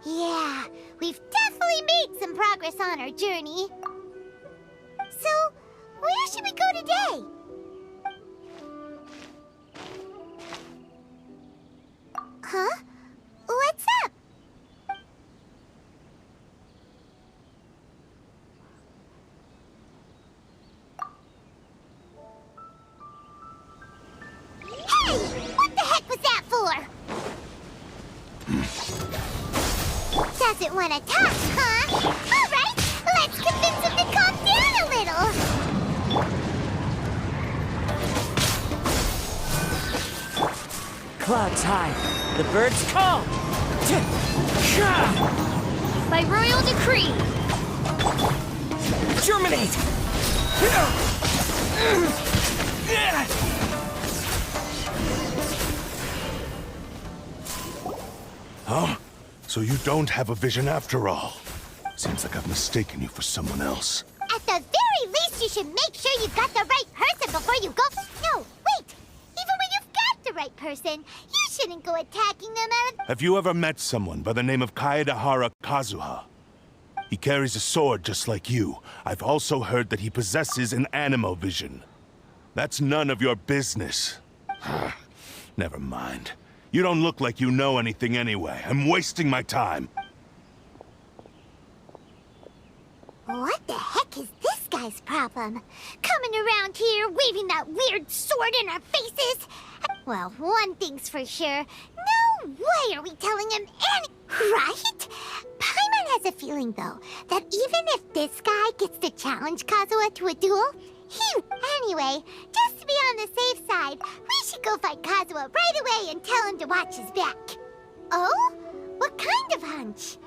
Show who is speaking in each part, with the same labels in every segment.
Speaker 1: Yeah, we've definitely made some progress on our journey. So, where should we go today? Huh? What's up? Hey! What the heck was that for? Doesn't want to talk, huh? All right, let's convince him to calm down a little.
Speaker 2: Clouds high, the birds call.
Speaker 1: By royal decree.
Speaker 2: Germinate!
Speaker 3: Huh? So you don't have a vision after all. Seems like I've mistaken you for someone else.
Speaker 1: At the very least, you should make sure you've got the right person before you go. No, wait. Even when you've got the right person, you shouldn't go attacking them out of...
Speaker 3: Have you ever met someone by the name of KAZUHA? He carries a sword just like you. I've also heard that he possesses an animo vision. That's none of your business. Never mind. You don't look like you know anything anyway. I'm wasting my time.
Speaker 1: What the heck is this guy's problem? Coming around here, waving that weird sword in our faces? Well, one thing's for sure. No way are we telling him any... Right? Paimon has a feeling, though, that even if this guy gets to challenge KAZUHA to a duel, Anyway, just to be on the safe side, we should go fight KAZUHA right away and tell him to watch his back. Oh? What kind of hunch?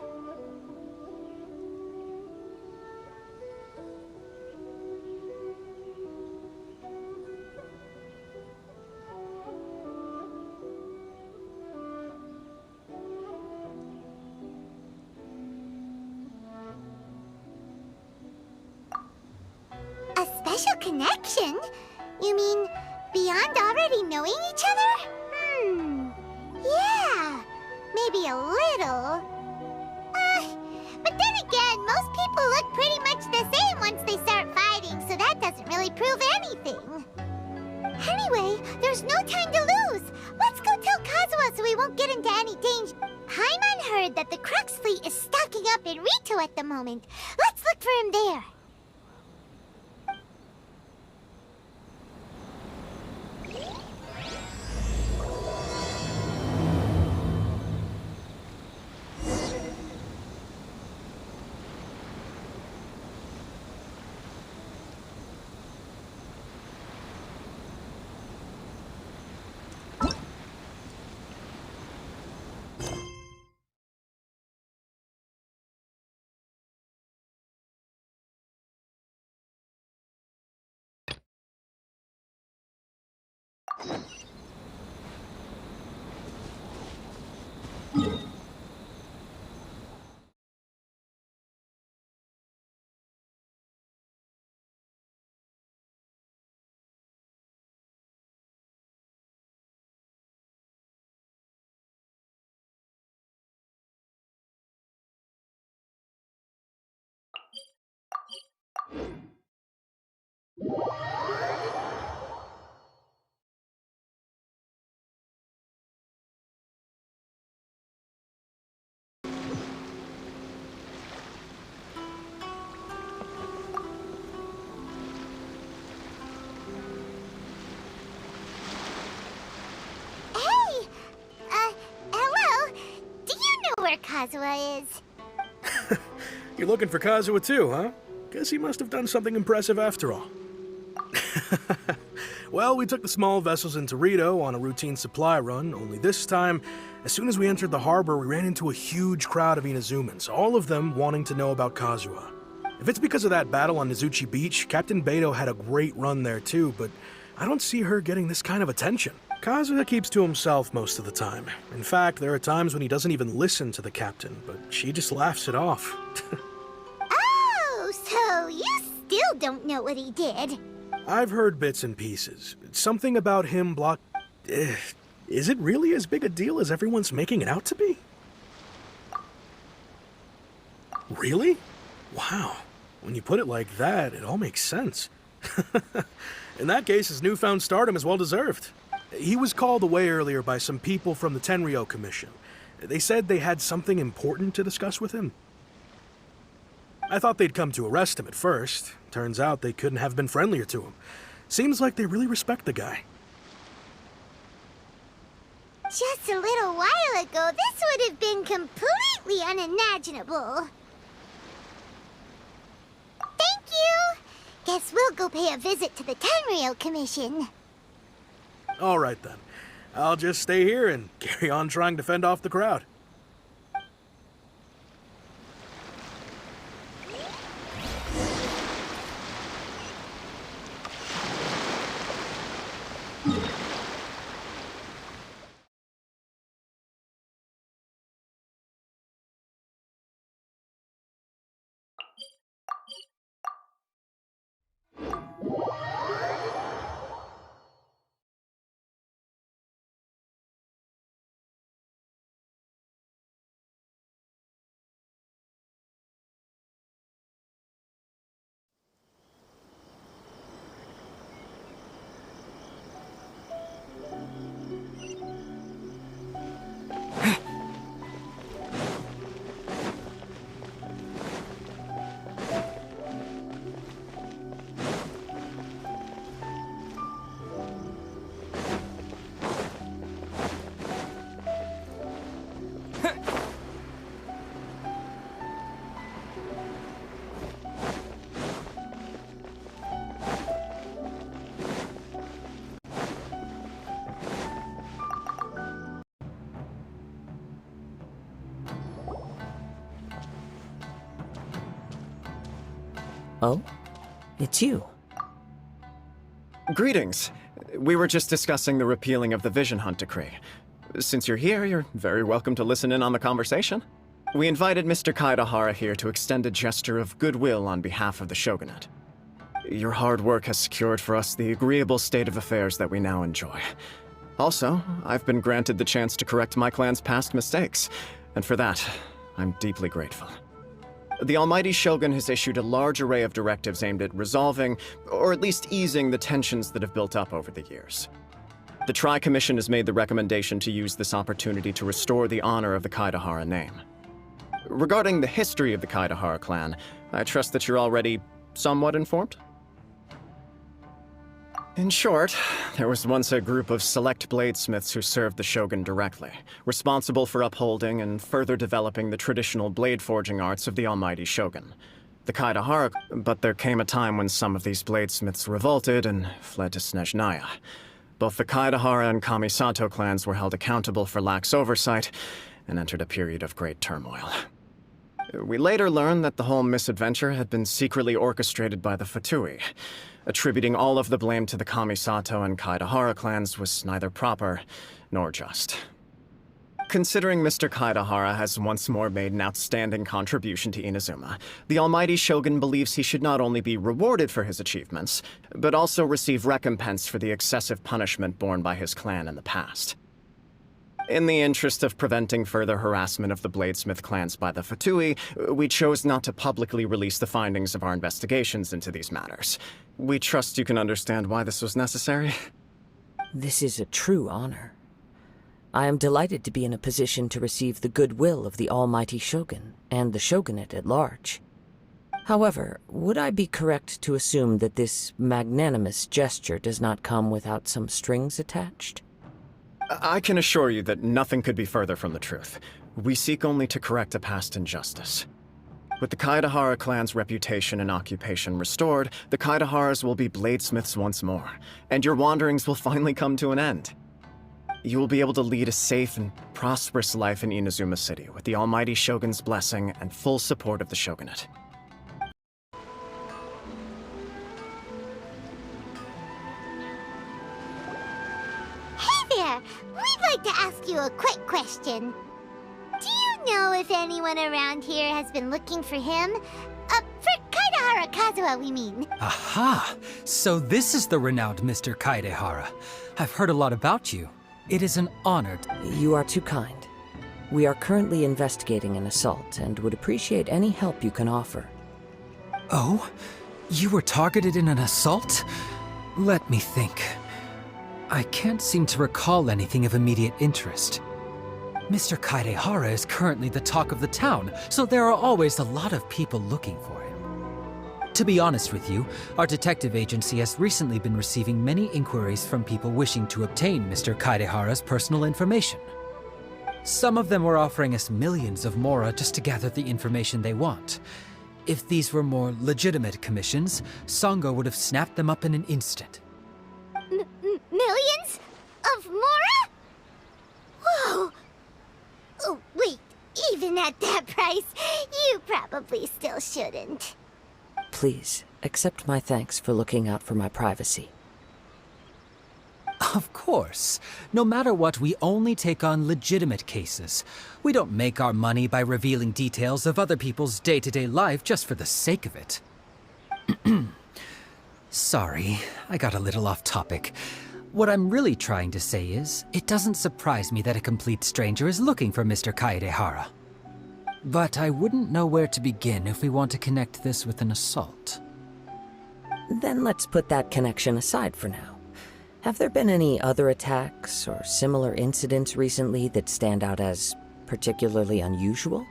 Speaker 1: A special connection? You mean beyond already knowing each other? Yeah, maybe a little. But then again, most people look pretty much the same once they start fighting, so that doesn't really prove anything. Anyway, there's no time to lose. Let's go tell KAZUHA so we won't get into any danger. Paimon heard that the Crux fleet is stocking up in Rito at the moment. Let's look for him there. Hello? Do you know where KAZUHA is?
Speaker 4: You're looking for KAZUHA too, huh? Guess he must have done something impressive after all. Well, we took the small vessels into Rito on a routine supply run, only this time, as soon as we entered the harbor, we ran into a huge crowd of Inazumans, all of them wanting to know about KAZUHA. If it's because of that battle on Nizuchi Beach, Captain Beidou had a great run there too, but I don't see her getting this kind of attention. KAZUHA keeps to himself most of the time. In fact, there are times when he doesn't even listen to the captain, but she just laughs it off.
Speaker 1: Oh, so you still don't know what he did?
Speaker 4: I've heard bits and pieces. Something about him Is it really as big a deal as everyone's making it out to be? Really? Wow. When you put it like that, it all makes sense. In that case, his newfound stardom is well deserved. He was called away earlier by some people from the Tenryou Commission. They said they had something important to discuss with him. I thought they'd come to arrest him at first. Turns out they couldn't have been friendlier to him. Seems like they really respect the guy.
Speaker 1: Just a little while ago, this would have been completely unimaginable. Thank you! Guess we'll go pay a visit to the Tenryou Commission.
Speaker 4: All right then. I'll just stay here and carry on trying to fend off the crowd.
Speaker 2: Oh? It's you.
Speaker 5: Greetings. We were just discussing the repealing of the Vision Hunt decree. Since you're here, you're very welcome to listen in on the conversation. We invited Mr. Kaidahara here to extend a gesture of goodwill on behalf of the Shogunate. Your hard work has secured for us the agreeable state of affairs that we now enjoy. Also, I've been granted the chance to correct my clan's past mistakes, and for that, I'm deeply grateful. The Almighty Shogun has issued a large array of directives aimed at resolving, or at least easing, the tensions that have built up over the years. The Tri-Commission has made the recommendation to use this opportunity to restore the honor of the Kaidahara name. Regarding the history of the Kaidahara clan, I trust that you're already somewhat informed? In short, there was once a group of select bladesmiths who served the Shogun directly, responsible for upholding and further developing the traditional blade forging arts of the Almighty Shogun. The Kaidahara, but there came a time when some of these bladesmiths revolted and fled to Snezhnaya. Both the Kaidahara and Kamisato clans were held accountable for lax oversight and entered a period of great turmoil. We later learned that the whole misadventure had been secretly orchestrated by the Fatui. Attributing all of the blame to the Kamisato and Kaidahara clans was neither proper nor just. Considering Mr. Kaidahara has once more made an outstanding contribution to Inazuma, the Almighty Shogun believes he should not only be rewarded for his achievements, but also receive recompense for the excessive punishment borne by his clan in the past. In the interest of preventing further harassment of the Bladesmith clans by the Fatui, we chose not to publicly release the findings of our investigations into these matters. We trust you can understand why this was necessary.
Speaker 2: This is a true honor. I am delighted to be in a position to receive the goodwill of the Almighty Shogun and the Shogunate at large. However, would I be correct to assume that this magnanimous gesture does not come without some strings attached?
Speaker 5: I can assure you that nothing could be further from the truth. We seek only to correct a past injustice. With the Kaidahara clan's reputation and occupation restored, the Kaidaharas will be bladesmiths once more, and your wanderings will finally come to an end. You will be able to lead a safe and prosperous life in Inazuma City with the Almighty Shogun's blessing and full support of the Shogunate.
Speaker 1: Hey there! We'd like to ask you a quick question. Do you know if anyone around here has been looking for him? For Kaidahara Kazuha, we mean.
Speaker 6: Aha! So this is the renowned Mr. Kaidahara. I've heard a lot about you. It is an honor.
Speaker 2: You are too kind. We are currently investigating an assault and would appreciate any help you can offer.
Speaker 6: Oh? You were targeted in an assault? Let me think. I can't seem to recall anything of immediate interest. Mr. Kaedehara is currently the talk of the town, so there are always a lot of people looking for him. To be honest with you, our detective agency has recently been receiving many inquiries from people wishing to obtain Mr. Kaedehara's personal information. Some of them were offering us millions of mora just to gather the information they want. If these were more legitimate commissions, Sango would have snapped them up in an instant.
Speaker 1: Millions? Of mora? Whoa! Oh, wait, even at that price, you probably still shouldn't.
Speaker 2: Please, accept my thanks for looking out for my privacy.
Speaker 6: Of course. No matter what, we only take on legitimate cases. We don't make our money by revealing details of other people's day-to-day life just for the sake of it. Sorry, I got a little off topic. What I'm really trying to say is, it doesn't surprise me that a complete stranger is looking for Mr. Kaedehara. But I wouldn't know where to begin if we want to connect this with an assault.
Speaker 2: Then let's put that connection aside for now. Have there been any other attacks or similar incidents recently that stand out as particularly unusual?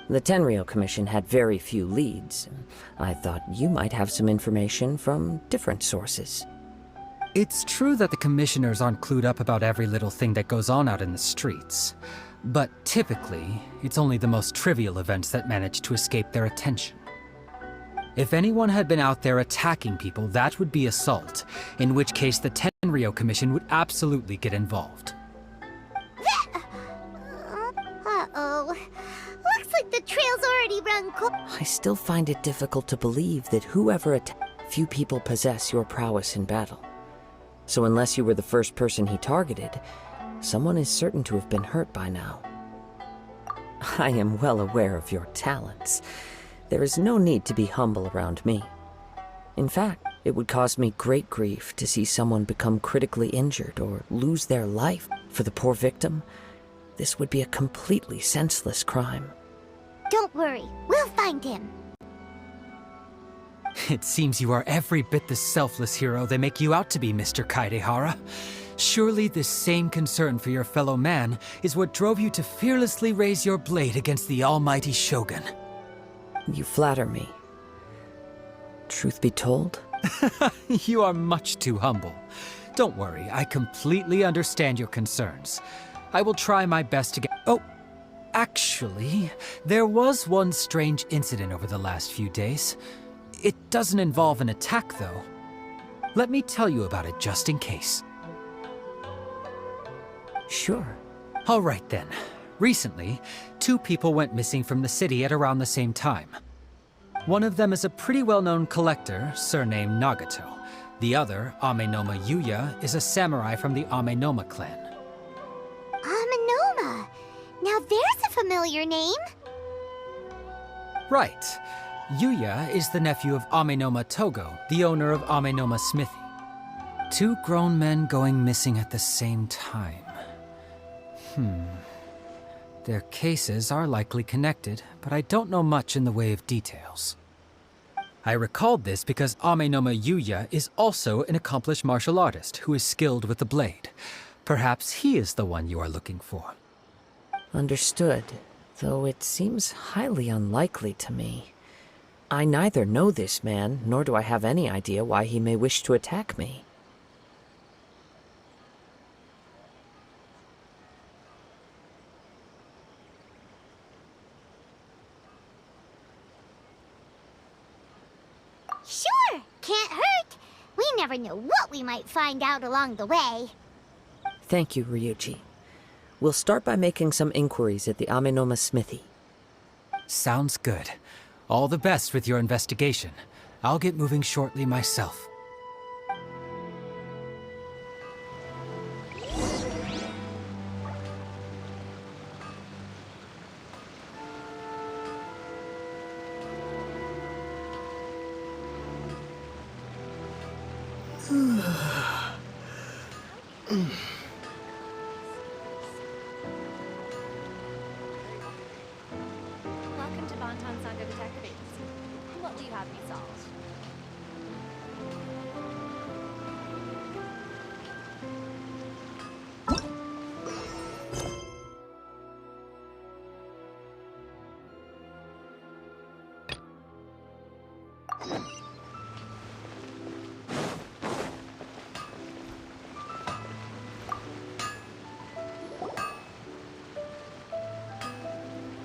Speaker 2: The Tenryou Commission had very few leads. I thought you might have some information from different sources.
Speaker 6: It's true that the commissioners aren't clued up about every little thing that goes on out in the streets. But typically, it's only the most trivial events that manage to escape their attention. If anyone had been out there attacking people, that would be assault, in which case the Tenryou Commission would absolutely get involved.
Speaker 1: Uh-oh. Looks like the trail's already run cold.
Speaker 2: I still find it difficult to believe that whoever few people possess your prowess in battle. So unless you were the first person he targeted, someone is certain to have been hurt by now. I am well aware of your talents. There is no need to be humble around me. In fact, it would cause me great grief to see someone become critically injured or lose their life. For the poor victim, this would be a completely senseless crime.
Speaker 1: Don't worry, we'll find him.
Speaker 6: It seems you are every bit the selfless hero they make you out to be, Mr. Kaedehara. Surely this same concern for your fellow man is what drove you to fearlessly raise your blade against the almighty Shogun.
Speaker 2: You flatter me. Truth be told,
Speaker 6: You are much too humble. Don't worry, I completely understand your concerns. I will try my best to get... Oh, actually, there was one strange incident over the last few days. It doesn't involve an attack, though. Let me tell you about it just in case.
Speaker 2: sure.
Speaker 6: All right then. Recently, 2 people went missing from the city at around the same time. One of them is a pretty well-known collector, surnamed Nagato. The other, Amenoma Yuya, is a samurai from the Amenoma clan.
Speaker 1: Amenoma. Now there's a familiar name.
Speaker 6: Right. Yuya is the nephew of Amenoma Togo, the owner of Amenoma Smithy. 2 grown men going missing at the same time. Their cases are likely connected, but I don't know much in the way of details. I recalled this because Amenoma Yuya is also an accomplished martial artist who is skilled with the blade. Perhaps he is the one you are looking for.
Speaker 2: Understood, though it seems highly unlikely to me. I neither know this man, nor do I have any idea why he may wish to attack me.
Speaker 1: Sure, can't hurt. We never know what we might find out along the way.
Speaker 2: Thank you, Ryuji. We'll start by making some inquiries at the Amenoma Smithy.
Speaker 6: Sounds good. All the best with your investigation. I'll get moving shortly myself.
Speaker 7: do you have me solved?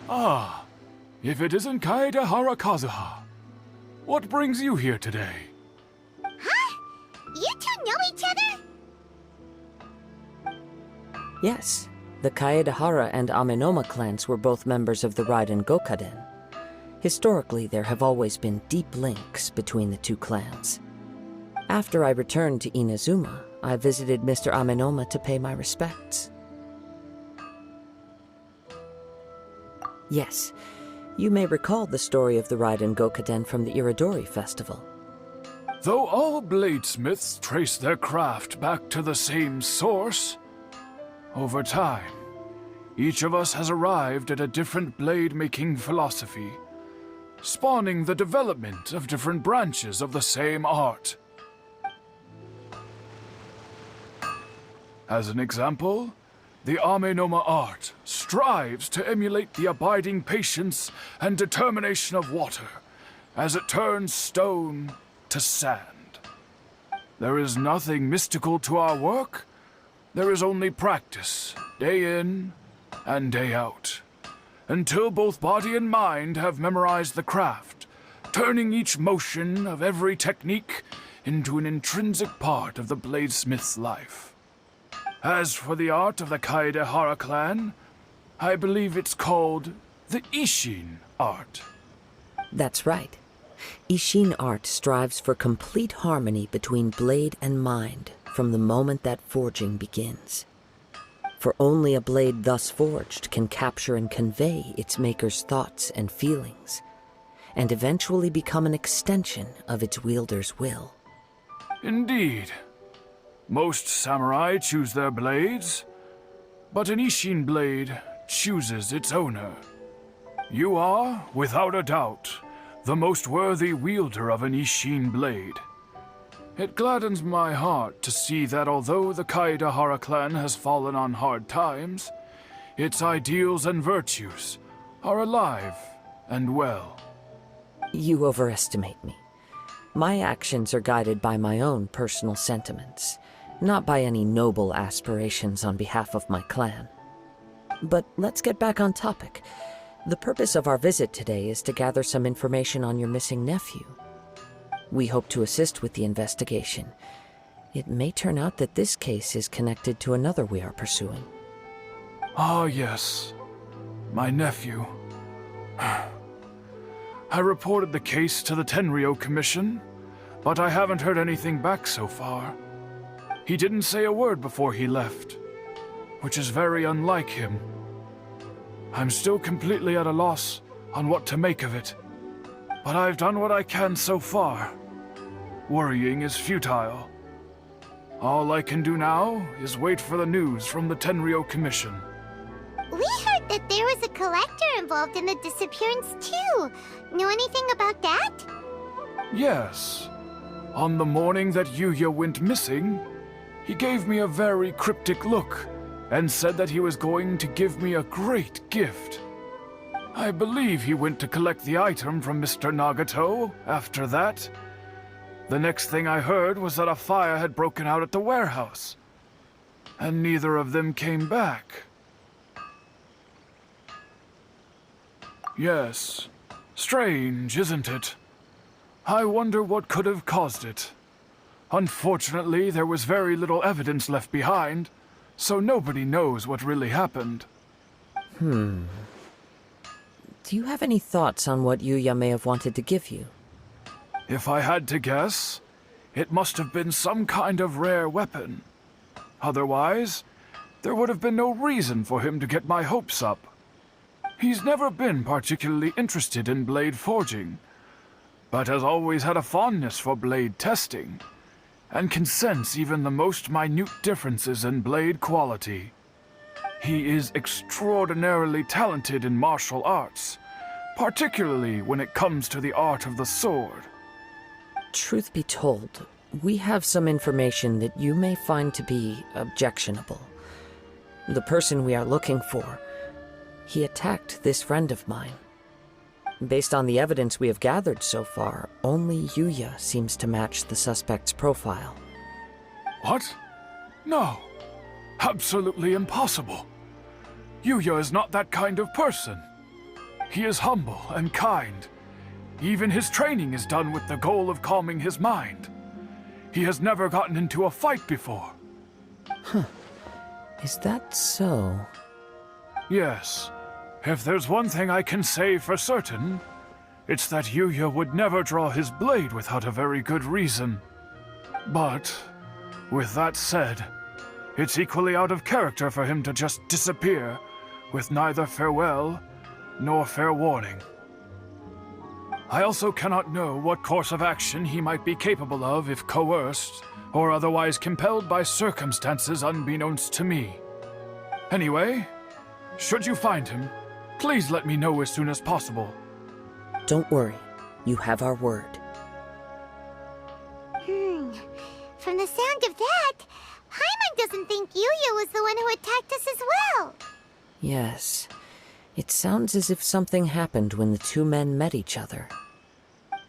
Speaker 8: Ah, if it isn't KAZUHA. What brings you here today?
Speaker 1: Huh? You two know each other?
Speaker 2: Yes, the Kaedahara and Amenoma clans were both members of the Raiden Gokaden. Historically, there have always been deep links between the two clans. After I returned to Inazuma, I visited Mr. Amenoma to pay my respects. Yes, you may recall the story of the Raiden Gokaden from the Iridori Festival.
Speaker 8: Though all bladesmiths trace their craft back to the same source, over time, each of us has arrived at a different blade-making philosophy, spawning the development of different branches of the same art. As an example, the Amenoma art strives to emulate the abiding patience and determination of water as it turns stone to sand. There is nothing mystical to our work. There is only practice, day in and day out, until both body and mind have memorized the craft, turning each motion of every technique into an intrinsic part of the bladesmith's life. As for the art of the Kaedahara clan, I believe it's called the Ishin art.
Speaker 2: That's right. Ishin art strives for complete harmony between blade and mind from the moment that forging begins. For only a blade thus forged can capture and convey its maker's thoughts and feelings, and eventually become an extension of its wielder's will.
Speaker 8: Indeed. Most samurai choose their blades, but an Ishin blade chooses its owner. You are, without a doubt, the most worthy wielder of an Ishin blade. It gladdens my heart to see that although the Kaedahara clan has fallen on hard times, its ideals and virtues are alive and well.
Speaker 2: You overestimate me. My actions are guided by my own personal sentiments, not by any noble aspirations on behalf of my clan. But let's get back on topic. The purpose of our visit today is to gather some information on your missing nephew. We hope to assist with the investigation. It may turn out that this case is connected to another we are pursuing.
Speaker 8: Ah, yes. My nephew. I reported the case to the Tenryou Commission, but I haven't heard anything back so far. He didn't say a word before he left, which is very unlike him. I'm still completely at a loss on what to make of it, but I've done what I can so far. Worrying is futile. All I can do now is wait for the news from the Tenryou Commission.
Speaker 1: We heard that there was a collector involved in the disappearance too. Know anything about that?
Speaker 8: Yes. On the morning that Yuya went missing, he gave me a very cryptic look and said that he was going to give me a great gift. I believe he went to collect the item from Mr. Nagato after that. The next thing I heard was that a fire had broken out at the warehouse, and neither of them came back. Yes, strange, isn't it? I wonder what could have caused it. Unfortunately, there was very little evidence left behind, so nobody knows what really happened.
Speaker 2: Do you have any thoughts on what Yuya may have wanted to give you?
Speaker 8: If I had to guess, it must have been some kind of rare weapon. Otherwise, there would have been no reason for him to get my hopes up. He's never been particularly interested in blade forging, but has always had a fondness for blade testing, and can sense even the most minute differences in blade quality. He is extraordinarily talented in martial arts, particularly when it comes to the art of the sword.
Speaker 2: Truth be told, we have some information that you may find to be objectionable. The person we are looking for, he attacked this friend of mine. Based on the evidence we have gathered so far, only Yuya seems to match the suspect's profile.
Speaker 8: What? No. Absolutely impossible. Yuya is not that kind of person. He is humble and kind. Even his training is done with the goal of calming his mind. He has never gotten into a fight before.
Speaker 2: Is that so?
Speaker 8: Yes. If there's one thing I can say for certain, it's that Yuya would never draw his blade without a very good reason. But, with that said, it's equally out of character for him to just disappear, with neither farewell nor fair warning. I also cannot know what course of action he might be capable of if coerced, or otherwise compelled by circumstances unbeknownst to me. Anyway, should you find him, please let me know as soon as possible.
Speaker 2: Don't worry, you have our word.
Speaker 1: From the sound of that, Paimon doesn't think Yuya was the one who attacked us as well.
Speaker 2: Yes. It sounds as if something happened when the two men met each other.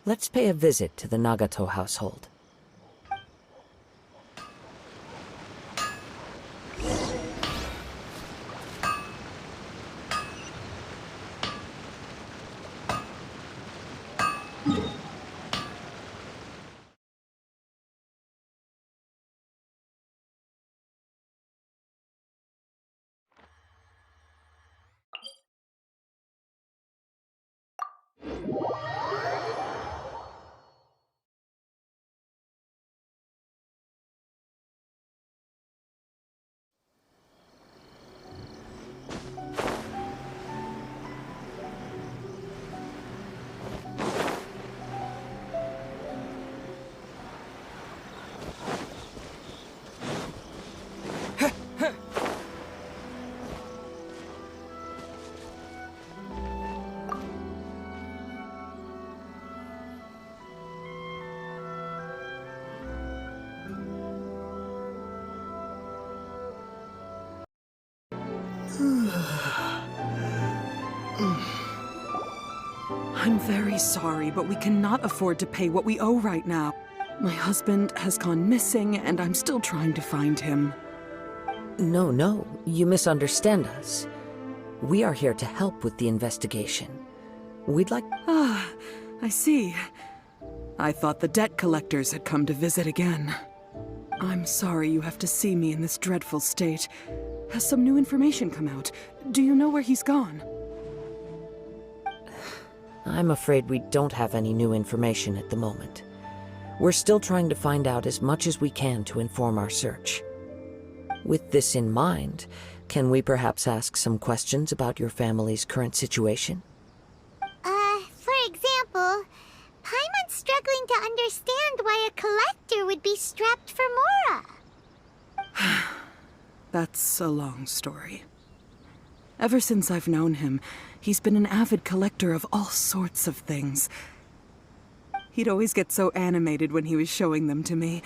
Speaker 2: Let's pay a visit to the Nagato household.
Speaker 7: I'm very sorry, but we cannot afford to pay what we owe right now. My husband has gone missing, and I'm still trying to find him.
Speaker 2: No, you misunderstand us. We are here to help with the investigation. We'd like...
Speaker 7: Ah, I see. I thought the debt collectors had come to visit again. I'm sorry you have to see me in this dreadful state. Has some new information come out? Do you know where he's gone?
Speaker 2: I'm afraid we don't have any new information at the moment. We're still trying to find out as much as we can to inform our search. With this in mind, can we perhaps ask some questions about your family's current situation?
Speaker 1: For example, Paimon's struggling to understand why a collector would be strapped for Mora.
Speaker 7: That's a long story. Ever since I've known him, he's been an avid collector of all sorts of things. He'd always get so animated when he was showing them to me.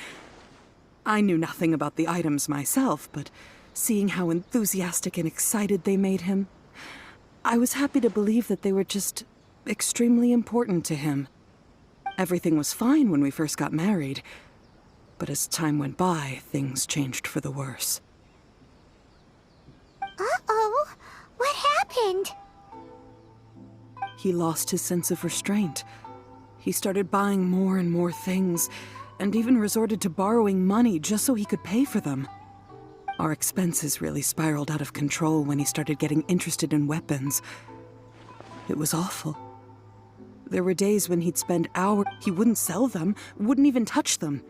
Speaker 7: I knew nothing about the items myself, but seeing how enthusiastic and excited they made him, I was happy to believe that they were just extremely important to him. Everything was fine when we first got married, but as time went by, things changed for the worse.
Speaker 1: Uh-oh, what happened?
Speaker 7: He lost his sense of restraint. He started buying more and more things, and even resorted to borrowing money just so he could pay for them. Our expenses really spiraled out of control when he started getting interested in weapons. It was awful. There were days when he'd spend hours. He wouldn't sell them, wouldn't even touch them.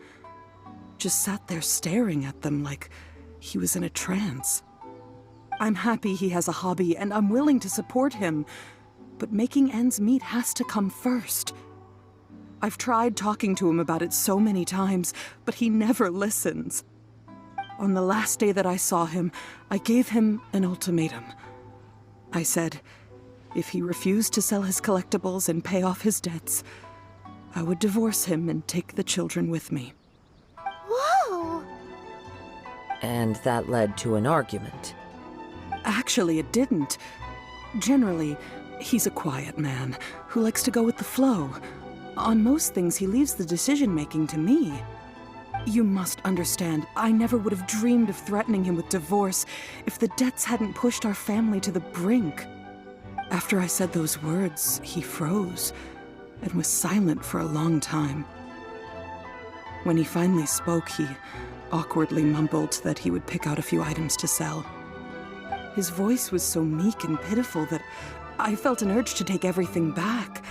Speaker 7: Just sat there staring at them like he was in a trance. I'm happy he has a hobby, and I'm willing to support him. But making ends meet has to come first. I've tried talking to him about it so many times, but he never listens. On the last day that I saw him, I gave him an ultimatum. I said, If he refused to sell his collectibles and pay off his debts, I would divorce him and take the children with me.
Speaker 1: Whoa!
Speaker 2: And that led to an argument.
Speaker 7: Actually, it didn't. Generally, he's a quiet man who likes to go with the flow. On most things, he leaves the decision-making to me. You must understand, I never would have dreamed of threatening him with divorce if the debts hadn't pushed our family to the brink. After I said those words, he froze and was silent for a long time. When he finally spoke, he awkwardly mumbled that he would pick out a few items to sell. His voice was so meek and pitiful that I felt an urge to take everything back.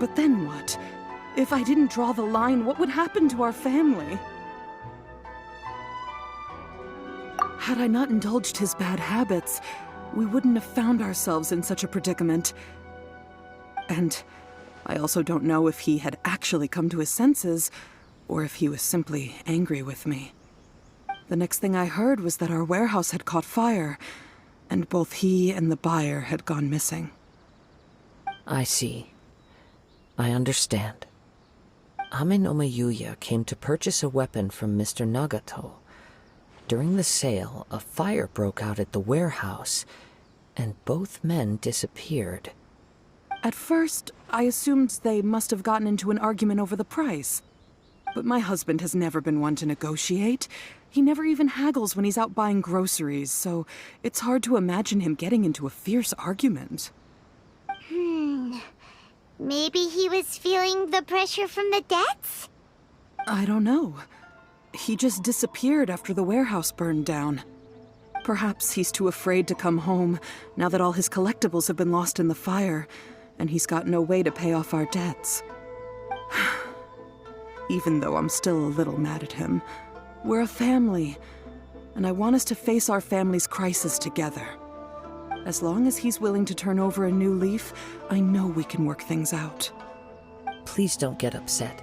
Speaker 7: But then what? If I didn't draw the line, what would happen to our family? Had I not indulged his bad habits, we wouldn't have found ourselves in such a predicament. And I also don't know if he had actually come to his senses, or if he was simply angry with me. The next thing I heard was that our warehouse had caught fire, and both he and the buyer had gone missing.
Speaker 2: I see. I understand. Ame no Yuya came to purchase a weapon from Mr. Nagato. During the sale, a fire broke out at the warehouse, and both men disappeared.
Speaker 7: At first, I assumed they must have gotten into an argument over the price. But my husband has never been one to negotiate. He never even haggles when he's out buying groceries, so it's hard to imagine him getting into a fierce argument.
Speaker 1: Maybe he was feeling the pressure from the debts?
Speaker 7: I don't know. He just disappeared after the warehouse burned down. Perhaps he's too afraid to come home now that all his collectibles have been lost in the fire, and he's got no way to pay off our debts. Even though I'm still a little mad at him, we're a family, and I want us to face our family's crisis together. As long as he's willing to turn over a new leaf, I know we can work things out.
Speaker 2: Please don't get upset.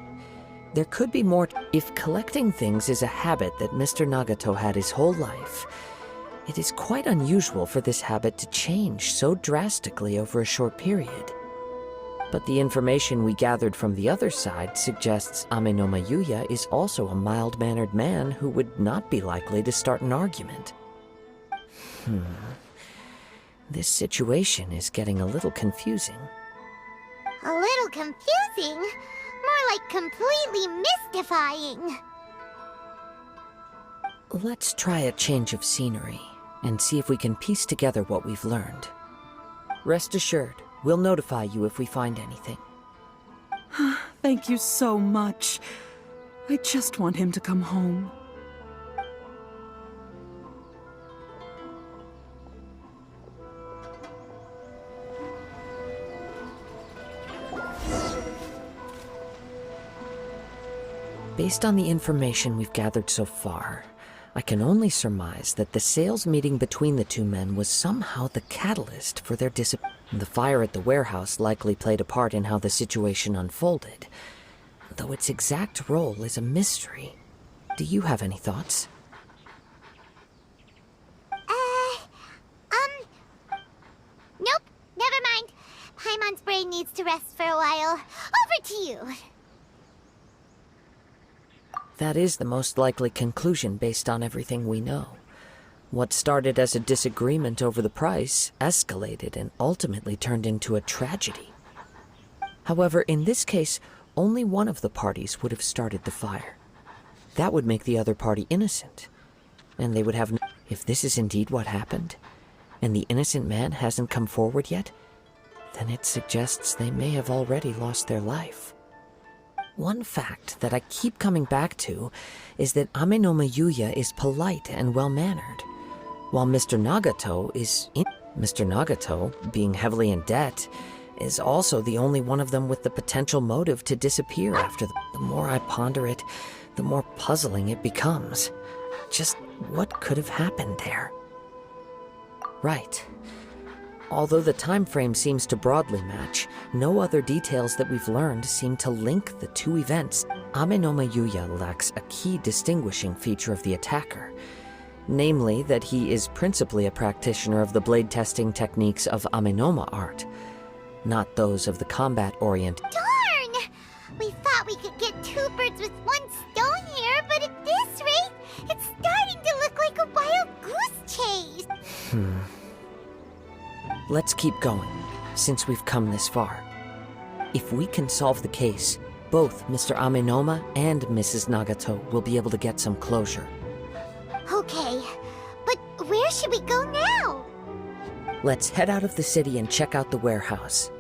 Speaker 2: There could be more. If collecting things is a habit that Mr. Nagato had his whole life, it is quite unusual for this habit to change so drastically over a short period. But the information we gathered from the other side suggests Ame no Yuya is also a mild-mannered man who would not be likely to start an argument. This situation is getting a little confusing.
Speaker 1: A little confusing? More like completely mystifying.
Speaker 2: Let's try a change of scenery and see if we can piece together what we've learned. Rest assured, we'll notify you if we find anything.
Speaker 7: Thank you so much. I just want him to come home.
Speaker 2: Based on the information we've gathered so far, I can only surmise that the sales meeting between the two men was somehow the catalyst for their disappearance. The fire at the warehouse likely played a part in how the situation unfolded, though its exact role is a mystery. Do you have any thoughts?
Speaker 1: Nope, never mind. Paimon's brain needs to rest for a while. Over to you.
Speaker 2: That is the most likely conclusion based on everything we know. What started as a disagreement over the price escalated and ultimately turned into a tragedy. However, in this case, only one of the parties would have started the fire. That would make the other party innocent, and they would have if this is indeed what happened, and the innocent man hasn't come forward yet, then it suggests they may have already lost their life. One fact that I keep coming back to is that Ame no Yuya is polite and well-mannered, while Mr. Nagato is Mr. Nagato, being heavily in debt, is also the only one of them with the potential motive to disappear after the more I ponder it, the more puzzling it becomes. Just what could have happened there? Right. Although the time frame seems to broadly match, no other details that we've learned seem to link the two events. Ame no Yuya lacks a key distinguishing feature of the attacker. Namely, that he is principally a practitioner of the blade testing techniques of Amenoma art, not those of the combat-oriented.
Speaker 1: Darn! We thought we could get two birds with one stone here, but at this rate, it's starting to look like a wild goose chase.
Speaker 2: Let's keep going, since we've come this far. If we can solve the case, both Mr. Amenoma and Mrs. Nagato will be able to get some closure.
Speaker 1: Okay, but where should we go now?
Speaker 2: Let's head out of the city and check out the warehouse.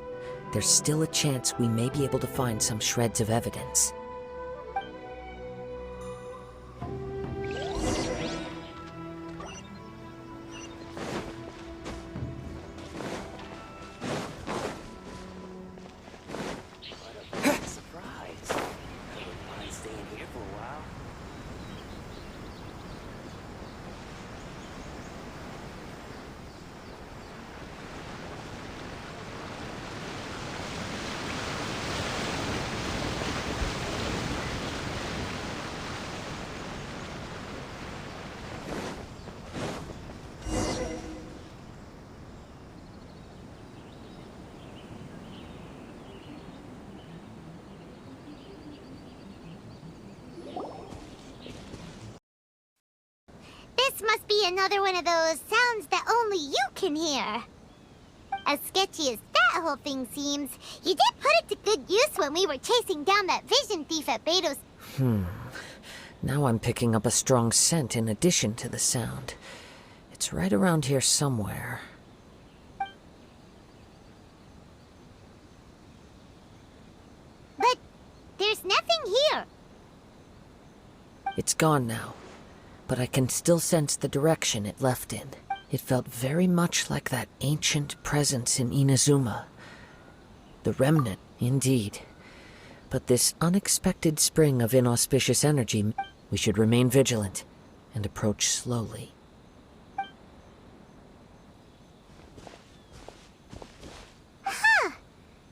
Speaker 2: There's still a chance we may be able to find some shreds of evidence.
Speaker 1: This must be another one of those sounds that only you can hear. As sketchy as that whole thing seems, you did put it to good use when we were chasing down that vision thief at Beto's.
Speaker 2: Now I'm picking up a strong scent in addition to the sound. It's right around here somewhere.
Speaker 1: But there's nothing here.
Speaker 2: It's gone now, but I can still sense the direction it left in. It felt very much like that ancient presence in Inazuma. The remnant, indeed. But this unexpected spring of inauspicious energy, we should remain vigilant and approach slowly.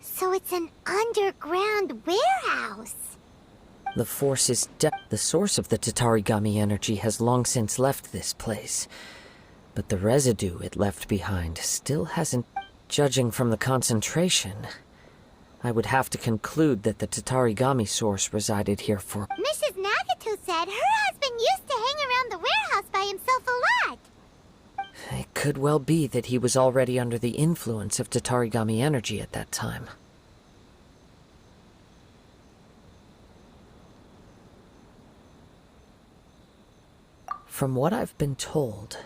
Speaker 1: So it's an underground warehouse.
Speaker 2: The force is the source of the Tatarigami energy has long since left this place. But the residue it left behind still hasn't... Judging from the concentration, I would have to conclude that the Tatarigami source resided here for...
Speaker 1: Mrs. Nagato said her husband used to hang around the warehouse by himself a lot.
Speaker 2: It could well be that he was already under the influence of Tatarigami energy at that time. From what I've been told,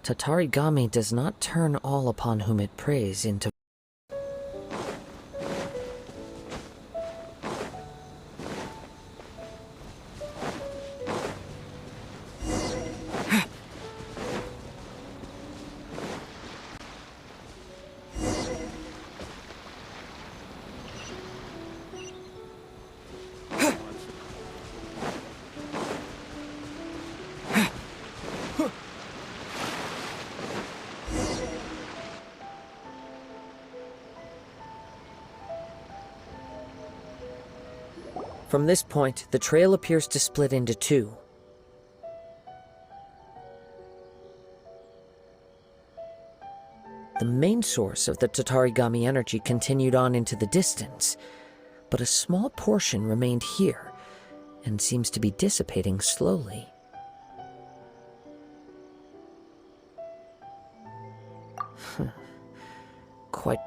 Speaker 2: Tatarigami does not turn all upon whom it preys into... From this point, the trail appears to split into two. The main source of the Tatarigami energy continued on into the distance, but a small portion remained here, and seems to be dissipating slowly. Quite...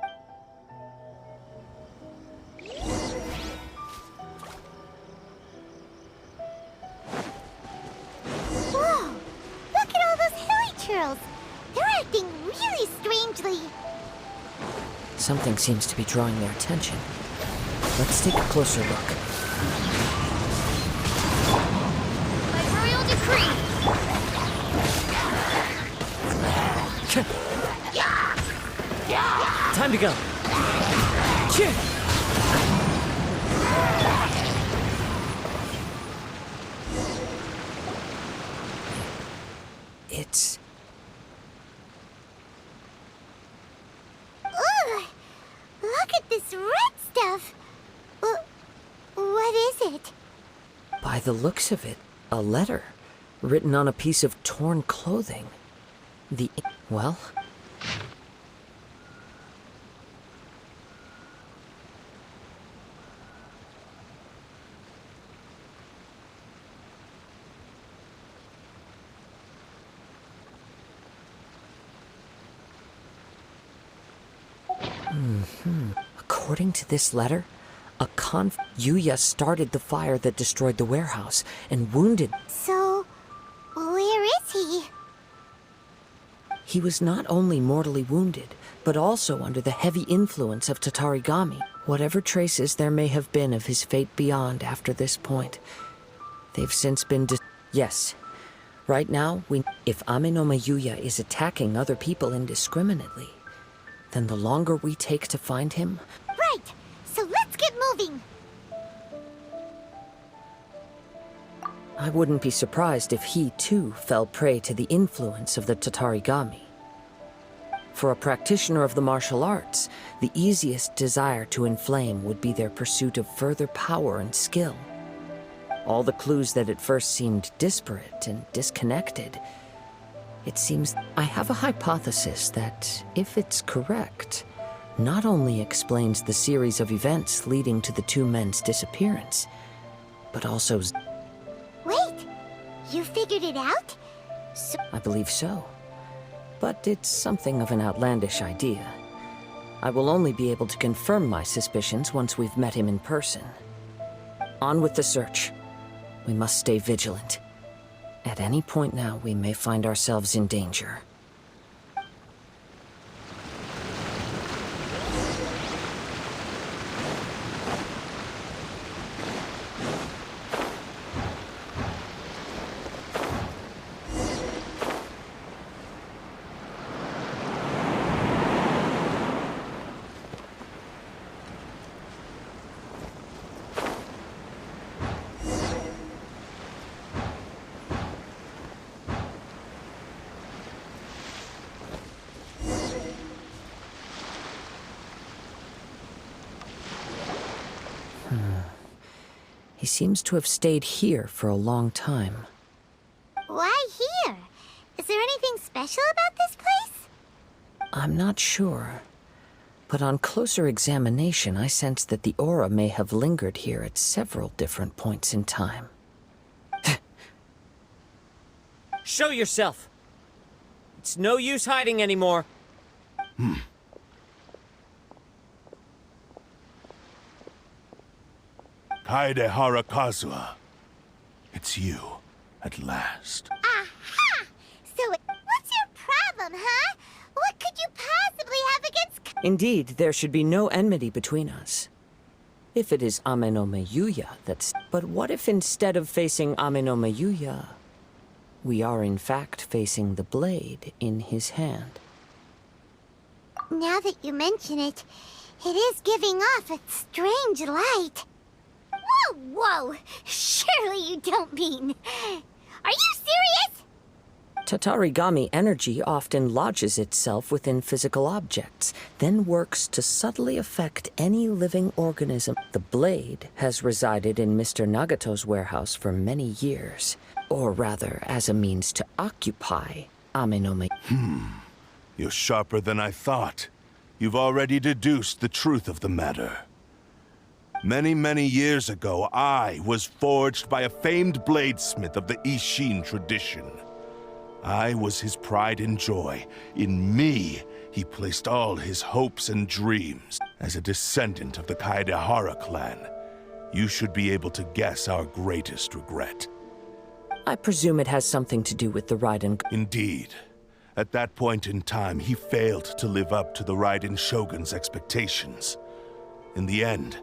Speaker 1: They're acting really strangely.
Speaker 2: Something seems to be drawing their attention. Let's take a closer look.
Speaker 1: By royal decree.
Speaker 2: Time to go. It's...
Speaker 1: Ugh! Look at this red stuff. What is it?
Speaker 2: By the looks of it, a letter. Written on a piece of torn clothing. Well? According to this letter, Yuya started the fire that destroyed the warehouse and wounded.
Speaker 1: So, where is he?
Speaker 2: He was not only mortally wounded, but also under the heavy influence of Tatarigami. Whatever traces there may have been of his fate beyond after this point, they've since been Yes. Right now, if Amenoma Yuya is attacking other people indiscriminately, then the longer we take to find him...
Speaker 1: Right! So let's get moving!
Speaker 2: I wouldn't be surprised if he, too, fell prey to the influence of the Tatarigami. For a practitioner of the martial arts, the easiest desire to inflame would be their pursuit of further power and skill. All the clues that at first seemed disparate and disconnected, it seems I have a hypothesis that, if it's correct, not only explains the series of events leading to the two men's disappearance, but also...
Speaker 1: Wait! You figured it out?
Speaker 2: I believe so. But it's something of an outlandish idea. I will only be able to confirm my suspicions once we've met him in person. On with the search. We must stay vigilant. At any point now, we may find ourselves in danger. He seems to have stayed here for a long time.
Speaker 1: Why here? Is there anything special about this place?
Speaker 2: I'm not sure. But on closer examination, I sense that the aura may have lingered here at several different points in time. Show yourself! It's no use hiding anymore.
Speaker 3: Kaedehara Kazuha. It's you, at last.
Speaker 1: Aha! So, what's your problem, huh? What could you possibly have against...
Speaker 2: Indeed, there should be no enmity between us. If it is Amenoma Yuya that's... But what if instead of facing Amenoma Yuya, we are in fact facing the blade in his hand?
Speaker 1: Now that you mention it, it is giving off a strange light. Whoa, whoa! Surely you don't mean... Are you serious?
Speaker 2: Tatarigami energy often lodges itself within physical objects, then works to subtly affect any living organism. The blade has resided in Mr. Nagato's warehouse for many years, or rather, as a means to occupy Amenoma.
Speaker 3: You're sharper than I thought. You've already deduced the truth of the matter. Many, many years ago, I was forged by a famed bladesmith of the Ishin tradition. I was his pride and joy. In me, he placed all his hopes and dreams. As a descendant of the Kaedehara clan, you should be able to guess our greatest regret.
Speaker 2: I presume it has something to do with the Raiden...
Speaker 3: Indeed. At that point in time, he failed to live up to the Raiden Shogun's expectations. In the end,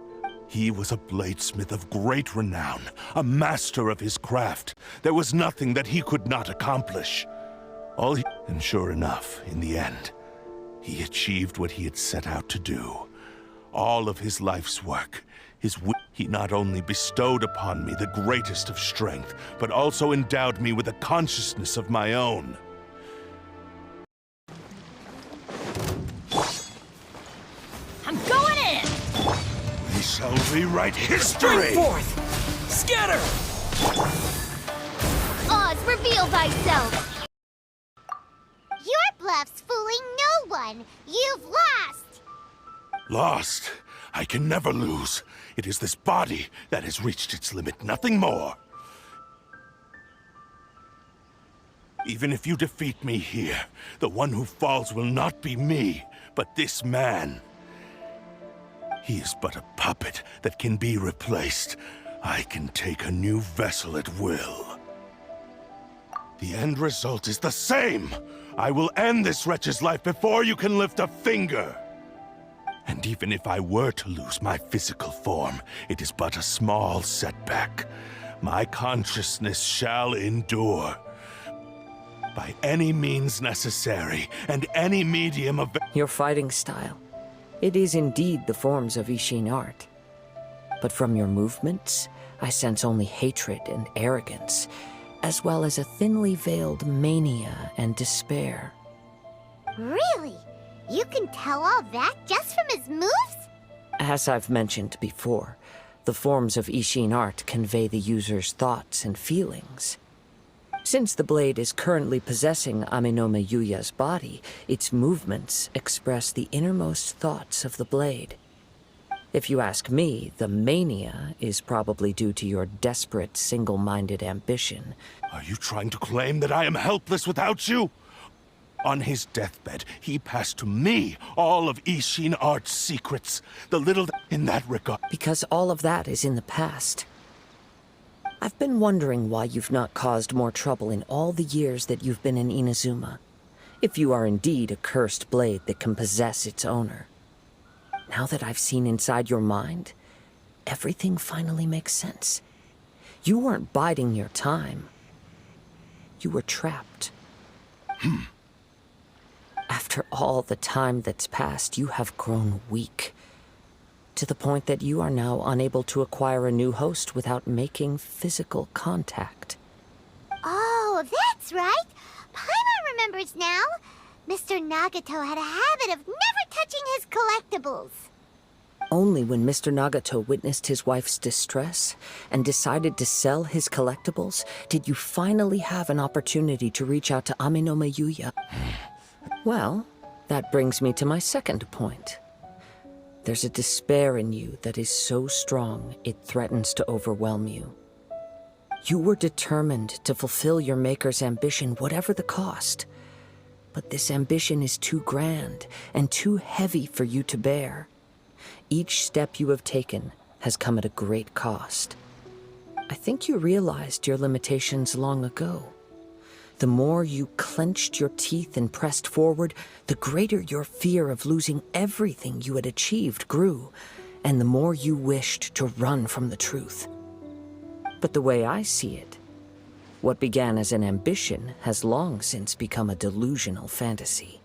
Speaker 3: he was a bladesmith of great renown, a master of his craft. There was nothing that he could not accomplish. And sure enough, in the end, he achieved what he had set out to do. All of his life's work, he not only bestowed upon me the greatest of strength, but also endowed me with a consciousness of my own.
Speaker 9: I'm going in!
Speaker 3: We shall rewrite history!
Speaker 9: Bring forth! Scatter!
Speaker 1: Oz, we're reveal thyself! Your bluff's fooling no one! You've lost!
Speaker 3: Lost? I can never lose. It is this body that has reached its limit, nothing more. Even if you defeat me here, the one who falls will not be me, but this man. He is but a puppet that can be replaced. I can take a new vessel at will. The end result is the same! I will end this wretch's life before you can lift a finger! And even if I were to lose my physical form, it is but a small setback. My consciousness shall endure. By any means necessary, and any medium of...
Speaker 2: Your fighting style. It is indeed the forms of Ishin art. But from your movements, I sense only hatred and arrogance, as well as a thinly veiled mania and despair.
Speaker 1: Really? You can tell all that just from his moves?
Speaker 2: As I've mentioned before, the forms of Ishin art convey the user's thoughts and feelings. Since the blade is currently possessing Amenoma Yuya's body, its movements express the innermost thoughts of the blade. If you ask me, the mania is probably due to your desperate, single-minded ambition.
Speaker 3: Are you trying to claim that I am helpless without you? On his deathbed, he passed to me all of Ishin art's secrets. The little in that regard.
Speaker 2: Because all of that is in the past. I've been wondering why you've not caused more trouble in all the years that you've been in Inazuma. If you are indeed a cursed blade that can possess its owner. Now that I've seen inside your mind, everything finally makes sense. You weren't biding your time. You were trapped. After all the time that's passed, you have grown weak. To the point that you are now unable to acquire a new host without making physical contact.
Speaker 1: Oh, that's right. Paimon remembers now. Mr. Nagato had a habit of never touching his collectibles.
Speaker 2: Only when Mr. Nagato witnessed his wife's distress and decided to sell his collectibles did you finally have an opportunity to reach out to Amenoma Yuya. Well, that brings me to my second point. There's a despair in you that is so strong it threatens to overwhelm you. You were determined to fulfill your maker's ambition, whatever the cost. But this ambition is too grand and too heavy for you to bear. Each step you have taken has come at a great cost. I think you realized your limitations long ago. The more you clenched your teeth and pressed forward, the greater your fear of losing everything you had achieved grew, and the more you wished to run from the truth. But the way I see it, what began as an ambition has long since become a delusional fantasy.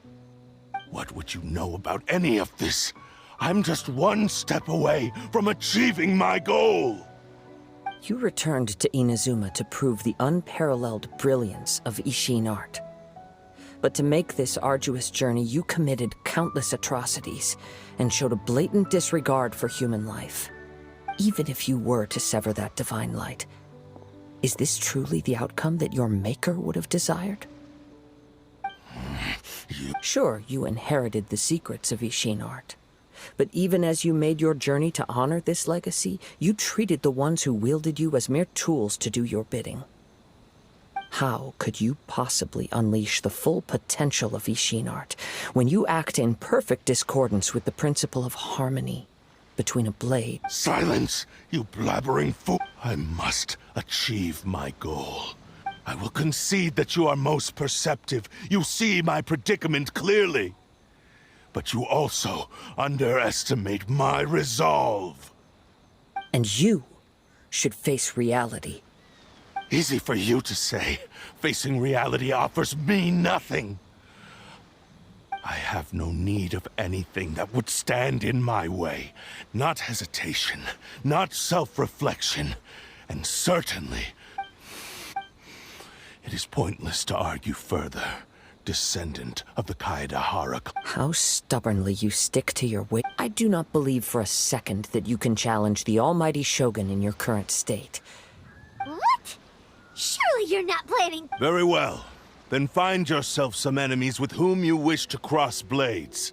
Speaker 3: What would you know about any of this? I'm just one step away from achieving my goal!
Speaker 2: You returned to Inazuma to prove the unparalleled brilliance of Ishin art. But to make this arduous journey, you committed countless atrocities and showed a blatant disregard for human life. Even if you were to sever that divine light, is this truly the outcome that your maker would have desired? Sure, you inherited the secrets of Ishin art. But even as you made your journey to honor this legacy, you treated the ones who wielded you as mere tools to do your bidding. How could you possibly unleash the full potential of Ishin art when you act in perfect discordance with the principle of harmony between a blade?
Speaker 3: Silence, you blabbering fool! I must achieve my goal. I will concede that you are most perceptive. You see my predicament clearly. But you also underestimate my resolve.
Speaker 2: And you should face reality.
Speaker 3: Easy for you to say. Facing reality offers me nothing. I have no need of anything that would stand in my way. Not hesitation, not self-reflection, and certainly... It is pointless to argue further. Descendant of the KAZUHA.
Speaker 2: How stubbornly you stick to your way. I do not believe for a second that you can challenge the almighty Shogun in your current state.
Speaker 1: What? Surely you're not planning...
Speaker 3: Very well. Then find yourself some enemies with whom you wish to cross blades.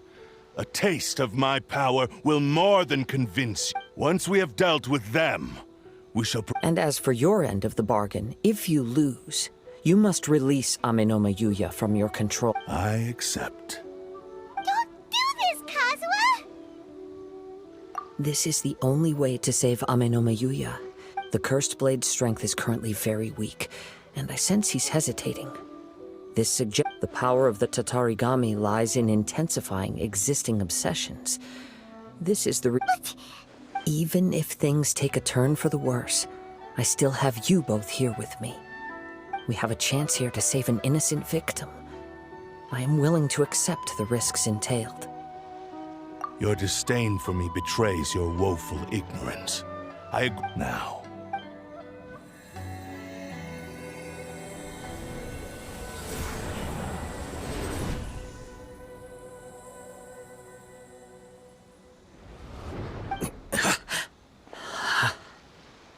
Speaker 3: A taste of my power will more than convince you. Once we have dealt with them, we shall...
Speaker 2: And as for your end of the bargain, if you lose, you must release Amenoma Yuya from your control.
Speaker 3: I accept.
Speaker 1: Don't do this, Kazuha!
Speaker 2: This is the only way to save Amenoma Yuya. The Cursed Blade's strength is currently very weak, and I sense he's hesitating. This suggests the power of the Tatarigami lies in intensifying existing obsessions. This is the Even if things take a turn for the worse, I still have you both here with me. We have a chance here to save an innocent victim. I am willing to accept the risks entailed.
Speaker 3: Your disdain for me betrays your woeful ignorance. I agree now.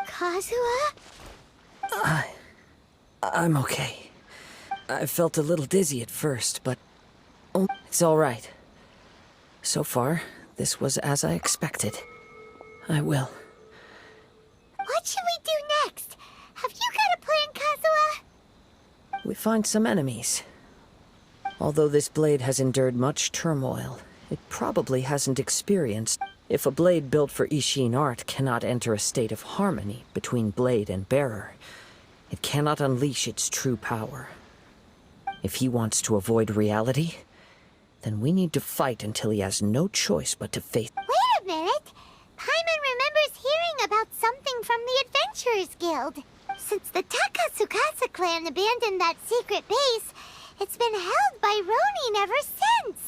Speaker 1: Kazuha?
Speaker 2: I'm okay. I felt a little dizzy at first, but it's all right. So far, this was as I expected. I will.
Speaker 1: What should we do next? Have you got a plan, Kazuha?
Speaker 2: We find some enemies. Although this blade has endured much turmoil, it probably hasn't experienced... If a blade built for Ishin art cannot enter a state of harmony between blade and bearer, it cannot unleash its true power. If he wants to avoid reality, then we need to fight until he has no choice but to face...
Speaker 1: Wait a minute! Paimon remembers hearing about something from the Adventurers Guild. Since the Takatsukasa clan abandoned that secret base, it's been held by Ronin ever since.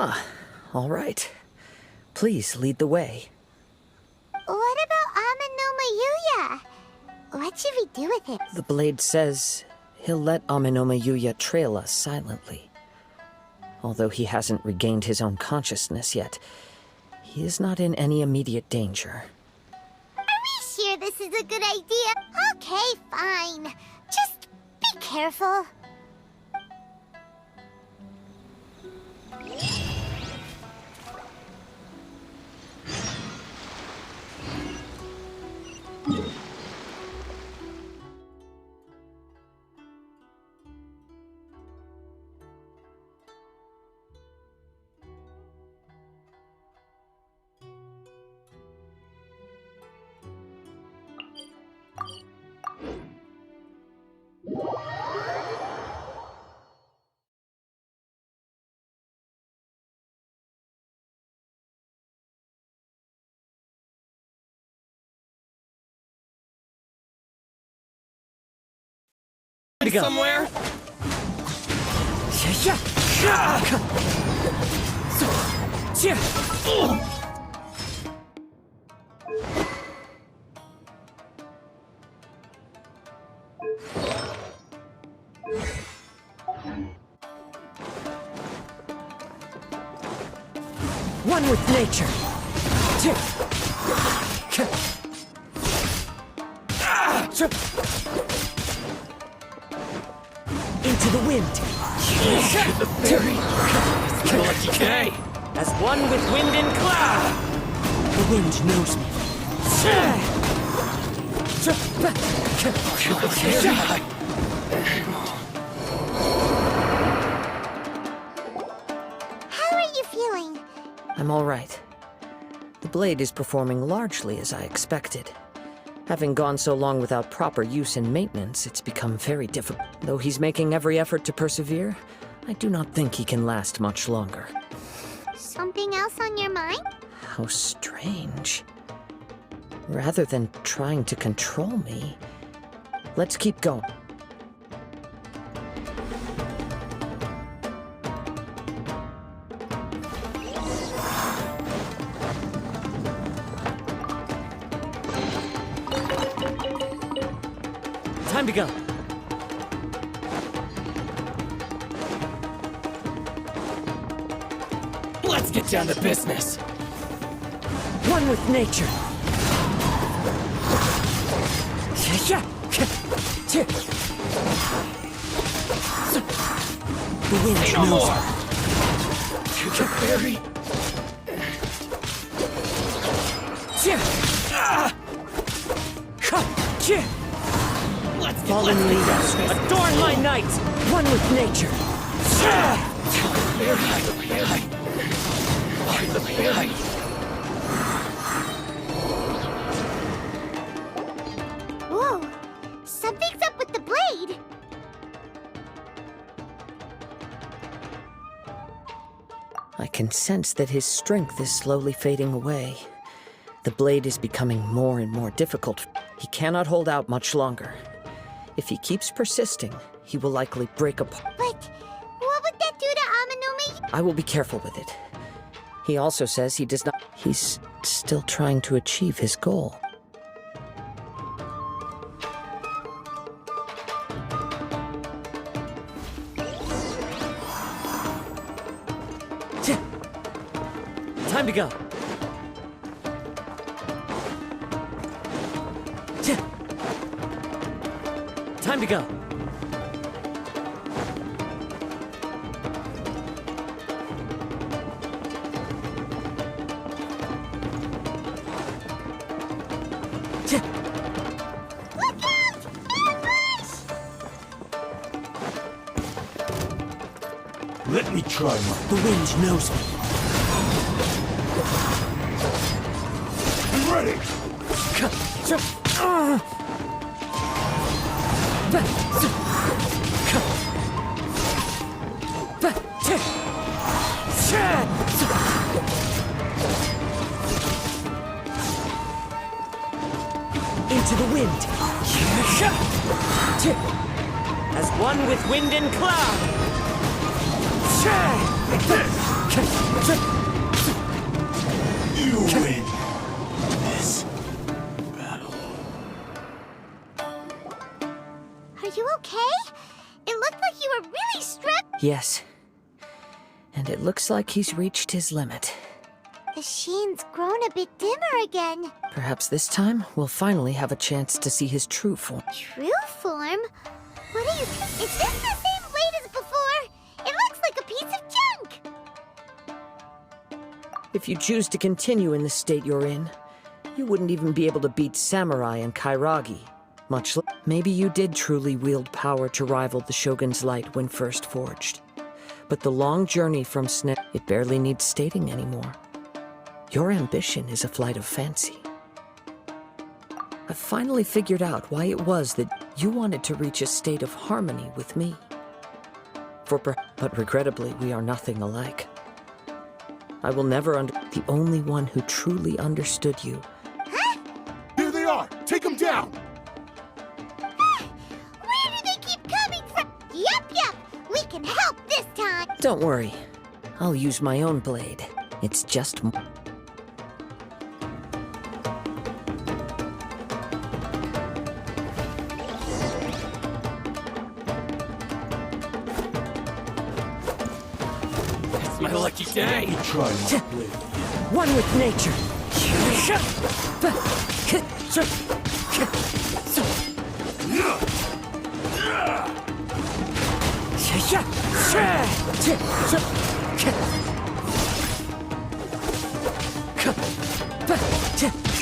Speaker 2: Ah, all right. Please lead the way.
Speaker 1: What about Amenoma Yuya? What should we do with it?
Speaker 2: The blade says he'll let Amenoma Yuya trail us silently. Although he hasn't regained his own consciousness yet, he is not in any immediate danger.
Speaker 1: Are we sure this is a good idea? Okay, fine. Just be careful.
Speaker 6: Somewhere?
Speaker 2: One with nature. Into the wind.
Speaker 6: The fairy. Lucky day.
Speaker 2: As one with wind and cloud. The wind knows me.
Speaker 1: How are you feeling?
Speaker 2: I'm all right. The blade is performing largely as I expected. Having gone so long without proper use and maintenance, it's become very difficult. Though he's making every effort to persevere, I do not think he can last much longer.
Speaker 1: Something else on your mind?
Speaker 2: How strange. Rather than trying to control me, let's keep going. Time to go.
Speaker 6: Let's get down to business.
Speaker 2: One with nature. The wind
Speaker 6: Say no
Speaker 2: knows.
Speaker 6: more. Very. Let's
Speaker 2: Fallen leaves, adorn my night. One with nature.
Speaker 1: Whoa! Something's up with the blade!
Speaker 2: I can sense that his strength is slowly fading away. The blade is becoming more and more difficult. He cannot hold out much longer. If he keeps persisting, he will likely break apart.
Speaker 1: But what would that do to Amanumi?
Speaker 2: I will be careful with it. He also says he does not... He's still trying to achieve his goal. Time to go. Time to go.
Speaker 1: Look out! Ambush!
Speaker 3: Let me try my...
Speaker 2: The wind knows me.
Speaker 3: I'm ready!
Speaker 2: Into the wind. As one with wind and cloud.
Speaker 3: You win this battle.
Speaker 1: Are you okay? It looked like you were really struck.
Speaker 2: Yes. And it looks like he's reached his limit.
Speaker 1: The sheen's grown a bit dimmer again.
Speaker 2: Perhaps this time we'll finally have a chance to see his true form.
Speaker 1: True form? What are you... Is this the same blade as before? It looks like a piece of junk!
Speaker 2: If you choose to continue in the state you're in, you wouldn't even be able to beat Samurai and Kairagi. Maybe you did truly wield power to rival the Shogun's light when first forged. But the long journey from it barely needs stating anymore. Your ambition is a flight of fancy. I've finally figured out why it was that you wanted to reach a state of harmony with me. But regrettably, we are nothing alike. I will never the only one who truly understood you.
Speaker 3: Here they are! Take them down!
Speaker 1: Where do they keep coming from? Yup, we can help this time.
Speaker 2: Don't worry. I'll use my own blade. It's just...
Speaker 6: my lucky day.
Speaker 3: Try my blade.
Speaker 2: One with nature.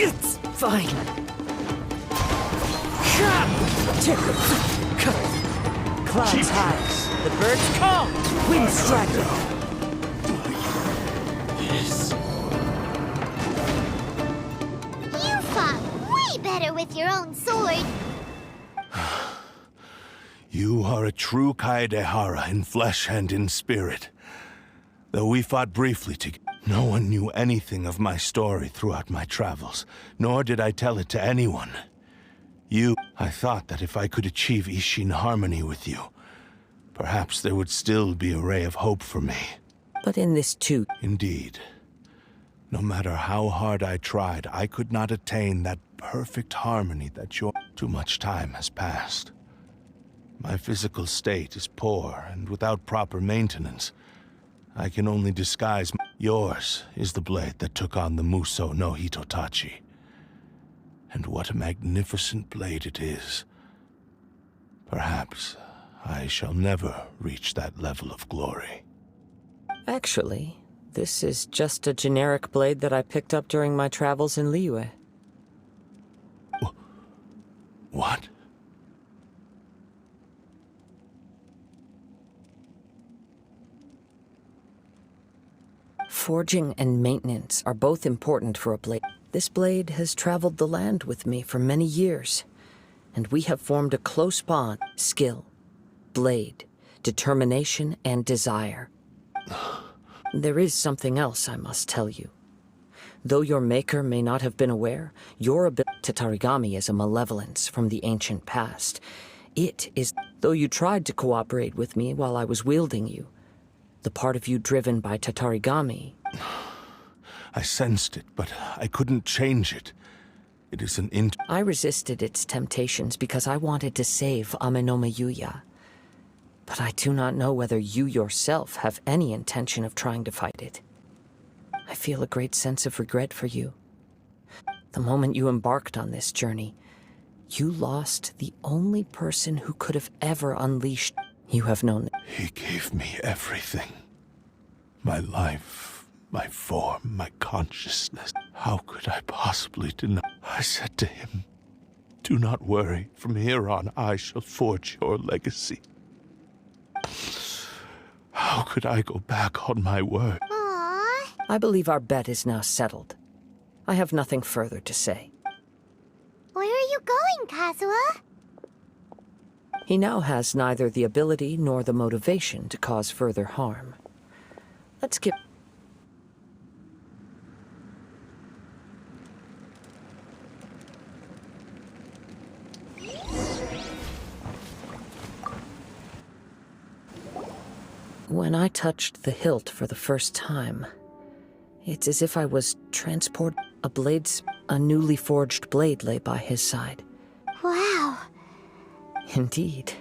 Speaker 2: It's fine. Clouds high. The birds call. Wind striking.
Speaker 1: You fought way better with your own sword.
Speaker 3: You are a true Kaedehara in flesh and in spirit. Though we fought briefly together, no one knew anything of my story throughout my travels, nor did I tell it to anyone. I thought that if I could achieve Ishin harmony with you, perhaps there would still be a ray of hope for me.
Speaker 2: But in this too...
Speaker 3: Indeed. No matter how hard I tried, I could not attain that perfect harmony that Too much time has passed. My physical state is poor, and without proper maintenance, I can only disguise Yours is the blade that took on the Muso no Hitotachi. And what a magnificent blade it is. Perhaps I shall never reach that level of glory.
Speaker 2: Actually, this is just a generic blade that I picked up during my travels in Liyue.
Speaker 3: What?
Speaker 2: Forging and maintenance are both important for a blade. This blade has traveled the land with me for many years, and we have formed a close bond. Skill, blade, determination, and desire. There is something else I must tell you. Though your maker may not have been aware, your ability to Tatarigami is a malevolence from the ancient past. It is, though you tried to cooperate with me while I was wielding you, the part of you driven by Tatarigami.
Speaker 3: I sensed it, but I couldn't change it. It is an
Speaker 2: I resisted its temptations because I wanted to save Amenoma Yuya. But I do not know whether you yourself have any intention of trying to fight it. I feel a great sense of regret for you. The moment you embarked on this journey, you lost the only person who could have ever unleashed. You have known.
Speaker 3: He gave me everything. My life, my form, my consciousness. How could I possibly deny? I said to him, "Do not worry. From here on, I shall forge your legacy." How could I go back on my word?
Speaker 1: Aww.
Speaker 2: I believe our bet is now settled. I have nothing further to say.
Speaker 1: Where are you going, Kazuha?
Speaker 2: He now has neither the ability nor the motivation to cause further harm. Let's get... When I touched the hilt for the first time, it's as if I was transported. A newly forged blade lay by his side.
Speaker 1: Wow.
Speaker 2: Indeed.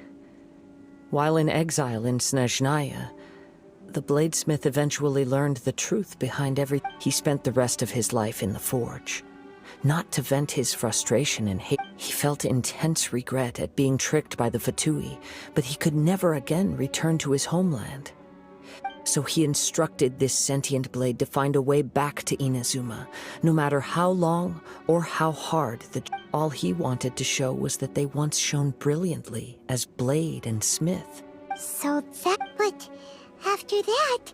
Speaker 2: While in exile in Snezhnaya, the bladesmith eventually learned the truth behind every... He spent the rest of his life in the forge. Not to vent his frustration and hate. He felt intense regret at being tricked by the Fatui, but he could never again return to his homeland. So he instructed this sentient blade to find a way back to Inazuma, no matter how long or how hard the... All he wanted to show was that they once shone brilliantly as blade and smith.
Speaker 1: So that... But after that,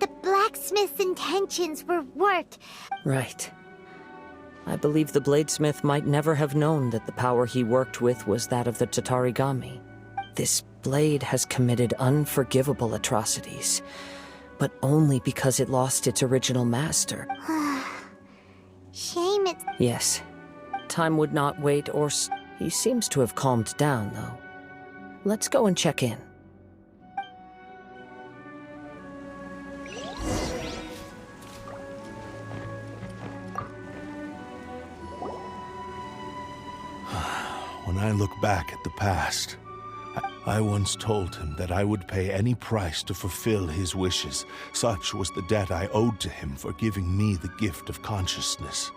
Speaker 1: the blacksmith's intentions were warped.
Speaker 2: Right. I believe the bladesmith might never have known that the power he worked with was that of the Tatarigami. This blade has committed unforgivable atrocities, but only because it lost its original master.
Speaker 1: Shame it's...
Speaker 2: Yes. Time would not wait or... He seems to have calmed down, though. Let's go and check in.
Speaker 3: When I look back at the past, I once told him that I would pay any price to fulfill his wishes. Such was the debt I owed to him for giving me the gift of consciousness.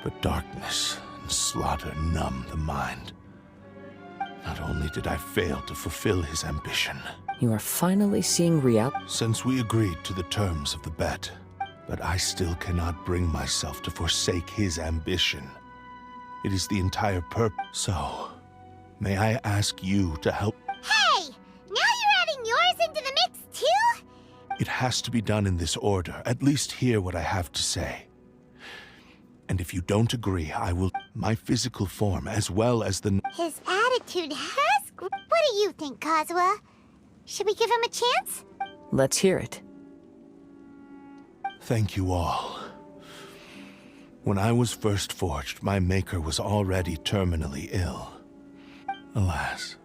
Speaker 3: But darkness and slaughter numb the mind. Not only did I fail to fulfill his ambition...
Speaker 2: You are finally seeing reality.
Speaker 3: Since we agreed to the terms of the bet, but I still cannot bring myself to forsake his ambition. It is the entire purpose. So, may I ask you to help?
Speaker 1: Hey! Now you're adding yours into the mix, too?
Speaker 3: It has to be done in this order. At least hear what I have to say. And if you don't agree, I will... My physical form, as well as the...
Speaker 1: His attitude has... What do you think, Kazuha? Should we give him a chance?
Speaker 2: Let's hear it.
Speaker 3: Thank you all. When I was first forged, my maker was already terminally ill. Alas,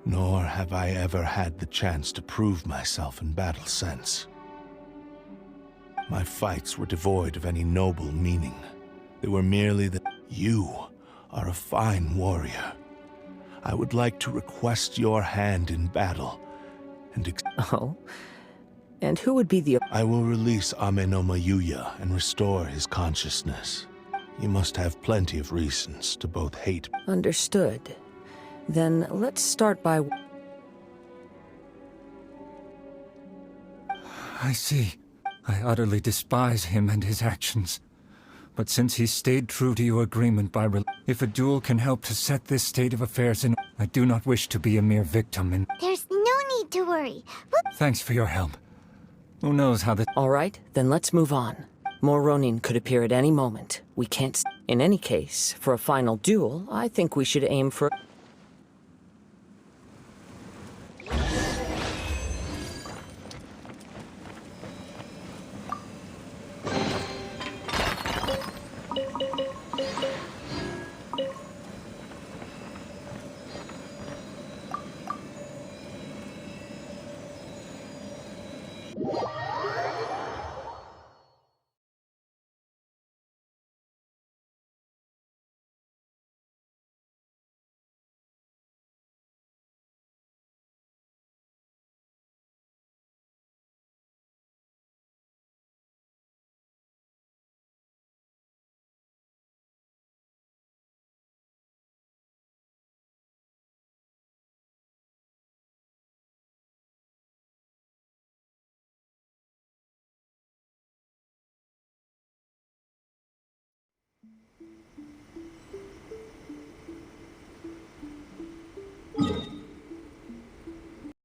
Speaker 3: nor have I ever had the chance to prove myself in battle since. My fights were devoid of any noble meaning. They were merely that you are a fine warrior. I would like to request your hand in battle and...
Speaker 2: Oh? And who would be the...
Speaker 3: I will release Amenoma Yuya and restore his consciousness. You must have plenty of reasons to both hate...
Speaker 2: Understood. Then let's start by...
Speaker 6: I see. I utterly despise him and his actions. But since he stayed true to your agreement by if a duel can help to set this state of affairs in... I do not wish to be a mere victim in...
Speaker 1: There's no need to worry.
Speaker 6: Thanks for your help. Who knows how the...
Speaker 2: All right, then let's move on. More Ronin could appear at any moment. We can't... In any case, for a final duel, I think we should aim for...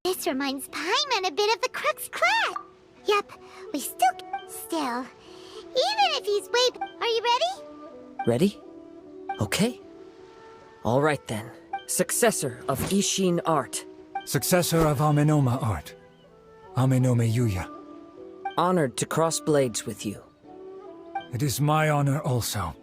Speaker 1: This reminds Paimon a bit of the Crux class. Yep, we still... Still, even if he's way... Are you ready?
Speaker 2: Ready? Okay. All right then. Successor of Ishin art.
Speaker 6: Successor of Amenoma art. Amenoma Yuya.
Speaker 2: Honored to cross blades with you.
Speaker 6: It is my honor also.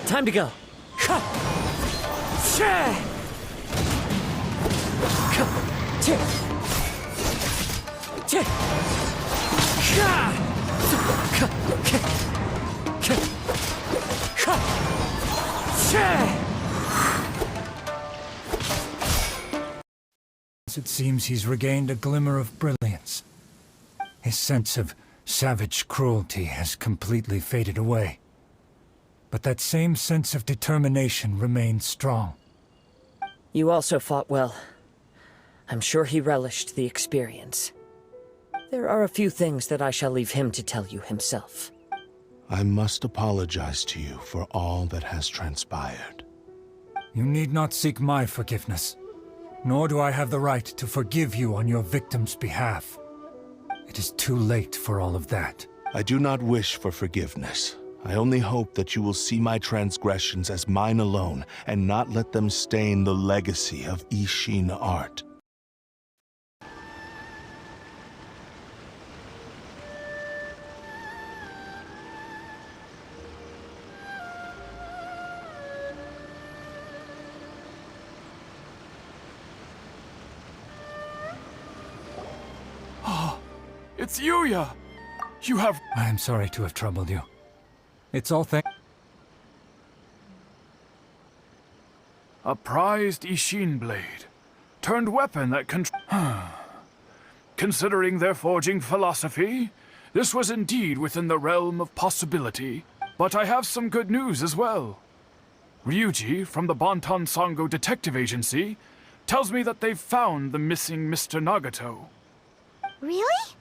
Speaker 2: Time to go.
Speaker 6: It seems he's regained a glimmer of brilliance. His sense of savage cruelty has completely faded away. But that same sense of determination remains strong.
Speaker 2: You also fought well. I'm sure he relished the experience. There are a few things that I shall leave him to tell you himself.
Speaker 3: I must apologize to you for all that has transpired.
Speaker 6: You need not seek my forgiveness. Nor do I have the right to forgive you on your victim's behalf. It is too late for all of that.
Speaker 3: I do not wish for forgiveness. I only hope that you will see my transgressions as mine alone, and not let them stain the legacy of Ishin art.
Speaker 8: It's Yuya! You have...
Speaker 6: I am sorry to have troubled you. It's all
Speaker 8: A prized Ishin blade. Turned weapon that can... Considering their forging philosophy, this was indeed within the realm of possibility. But I have some good news as well. Ryuji, from the Bonton Sango Detective Agency, tells me that they've found the missing Mr. Nagato.
Speaker 1: Really?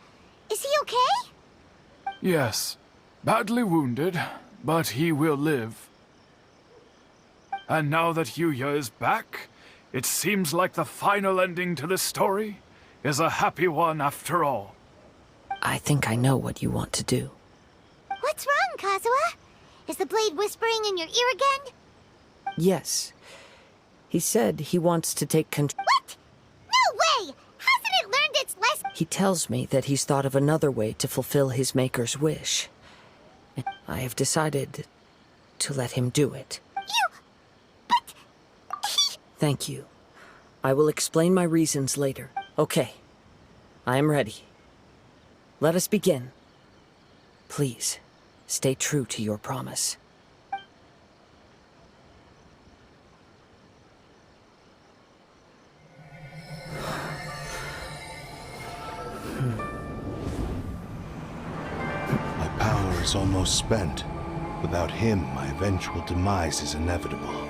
Speaker 1: Is he okay?
Speaker 8: Yes. Badly wounded, but he will live. And now that Yuya is back, it seems like the final ending to this story is a happy one after all.
Speaker 2: I think I know what you want to do.
Speaker 1: What's wrong, Kazuha? Is the blade whispering in your ear again?
Speaker 2: Yes. He said he wants to take control.
Speaker 1: What? No way! Hasn't it learned its lesson?
Speaker 2: He tells me that he's thought of another way to fulfill his maker's wish. I have decided to let him do it. Thank you. I will explain my reasons later. Okay. I am ready. Let us begin. Please, stay true to your promise.
Speaker 3: My power is almost spent. Without him, my eventual demise is inevitable.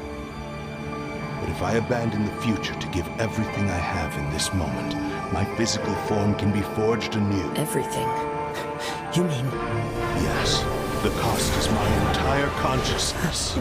Speaker 3: But if I abandon the future to give everything I have in this moment, my physical form can be forged anew.
Speaker 2: Everything? You mean...
Speaker 3: Yes. The cost is my entire consciousness.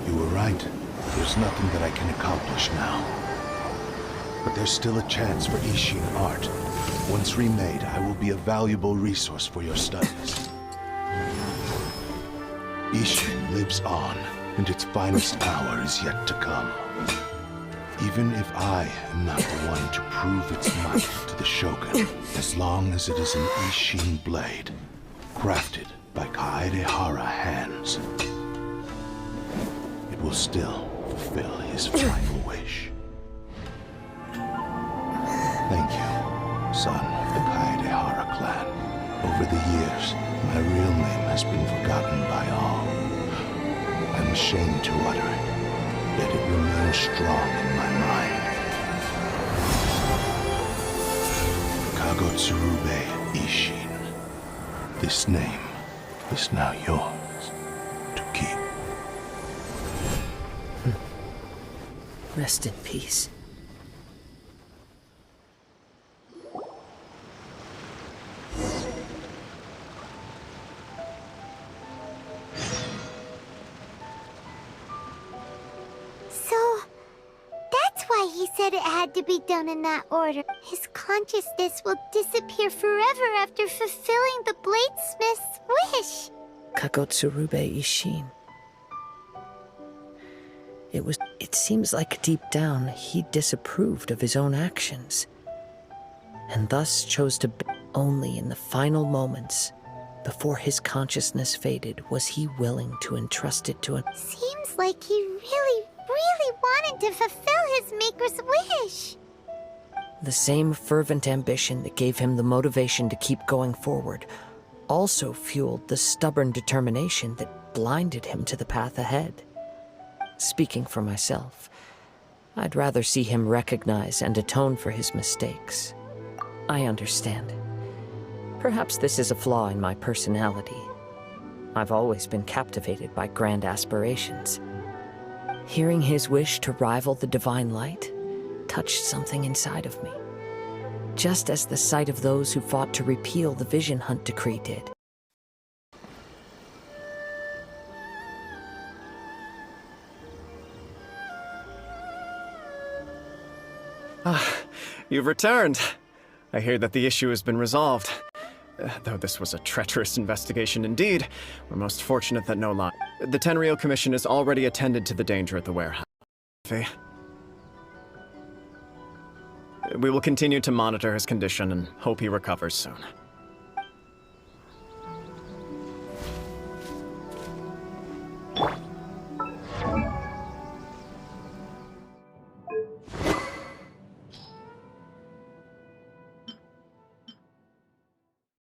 Speaker 3: You were right. There's nothing that I can accomplish now. But there's still a chance for Ishin art. Once remade, I will be a valuable resource for your studies. Ishin lives on, and its finest hour is yet to come. Even if I am not the one to prove its might to the Shogun, as long as it is an Ishin blade, crafted by Kaedehara hands, it will still fulfill his final wish. Thank you, son of the Kaedehara clan. Over the years, my real name has been forgotten by all. I'm ashamed to utter it, yet it remains strong in my mind. Kagotsurube Ishin. This name is now yours to keep.
Speaker 2: Rest in peace.
Speaker 1: He said it had to be done in that order. His consciousness will disappear forever after fulfilling the bladesmith's wish.
Speaker 2: Kagotsurube Ishin. It seems like deep down he disapproved of his own actions, and thus chose to only in the final moments, before his consciousness faded, was he willing to entrust it to an...
Speaker 1: Seems like he really wanted to fulfill his maker's wish.
Speaker 2: The same fervent ambition that gave him the motivation to keep going forward also fueled the stubborn determination that blinded him to the path ahead. Speaking for myself, I'd rather see him recognize and atone for his mistakes. I understand. Perhaps this is a flaw in my personality. I've always been captivated by grand aspirations. Hearing his wish to rival the divine light touched something inside of me, just as the sight of those who fought to repeal the Vision Hunt decree did.
Speaker 5: You've returned. I hear that the issue has been resolved. Though this was a treacherous investigation indeed, we're most fortunate that no lie. The Tenryou Commission has already attended to the danger at the warehouse. We will continue to monitor his condition and hope he recovers soon.